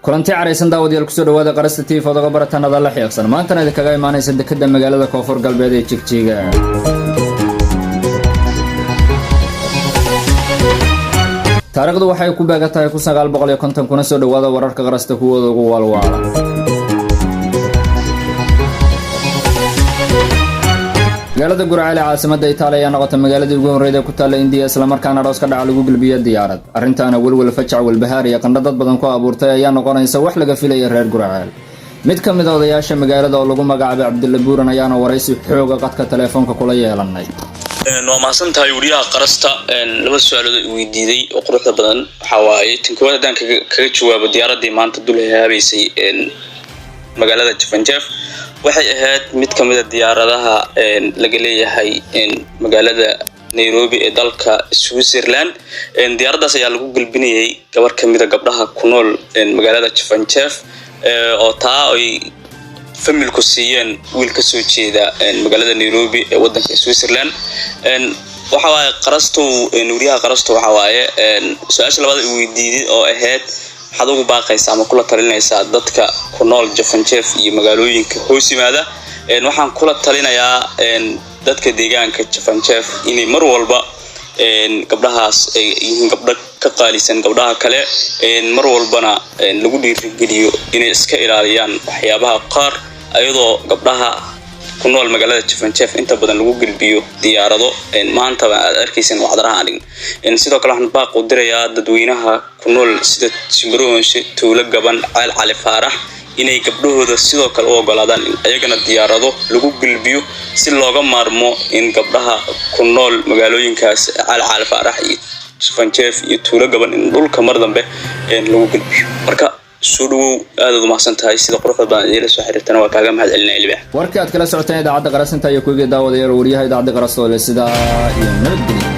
kulanti careysan daawadyaal kusoo dhawaada qarasta TV odaga baratanada la xiiqsan maantana idin kaga imaanaysa dekada magaalada Koonfur Galbeed ee Jigjiga taariikhdu waxay ku beegatahay 1950 kuna soo dhawaada wararka qarasta kuwooda ugu walwaala magaalada Gurceel caasimada Italiya ayaa noqotay magaaladii ugu horreeyay ku taala India isla markaana aroos ka dhaca lagu gulbiyay diyaarad arrintaana walwal fajac walbahaar iyo qandad badan ku abuurtay ayaa noqonaysa wax laga filayo reer Gurceel mid ka mid ah odayaasha magaalada oo lagu magacaabay Cabdulla Buuran ayaana waraysi xoog ah qadka telefoonka kula yeelanay waa maasantahay wariyaha qarasta laba su'aalood oo weydiiday oo quruxda badan waxa waaye tin koowaad aan kaga jawaabo diyaaradii maanta dul haabaysay magaalada Jafanjaf waxay ahayd mid ka mid ah diyaaradaha laga leeyahay magaalada Nairobi ee dalka Switzerland diyaaradaas ayaa lagu galbinayay gabar ka mid ah gabdhaha ku nool magaalada Jafanjaf oo taa ay familku siiyeen wiil ka soo jeeda magaalada Nairobi ee wadanka Switzerland waxa waaye qarasto wariyaha qarasto waxa waaye su'aasha labaad ee weydiiday oo ahayd waxaad ugu baaqaysaa ama kula talinaysaa dadka ku nool Jafanjaf iyo magaalooyinka hoos yimaada waxaan kula talinayaa dadka deegaanka Jafanjaf inay mar walba gabdhahaas ay yihiin gabdho ka qaalisan gabdhaha kale mar walbana lagu dhiirigeliyo inay iska ilaaliyaan waxyaabaha qaar ayadoo gabdhaha ku nool magaalada Jafanjaf inta badan lagu galbiyo diyaarado maanta aad arkaysan wacdaraha anig sidoo kale waxaan baaq u dirayaa dadweynaha ku nool sida Simroonshe Tuulo Gaban Ceel Cali Faarax inay gabdhahooda sidoo kale u ogolaadaan in ayagana diyaarado lagu galbiyo si looga maarmo in gabdhaha ku nool magaalooyinkaas Ceel Cali Faarax iyo Jafanjaf iyo Tuulo Gaban in dhulka mar dambe lagu galbiyo marka suudu aad u mahadsantahay sida quruxda badan ee la soo xiriirtana waa kaaga mahad celinay Libax warkii aad kala socoteen idaacada qarasanta iyo kuwiga daawadayaal wariyaha idaacada qarasta oo sida iyo nabadgelyo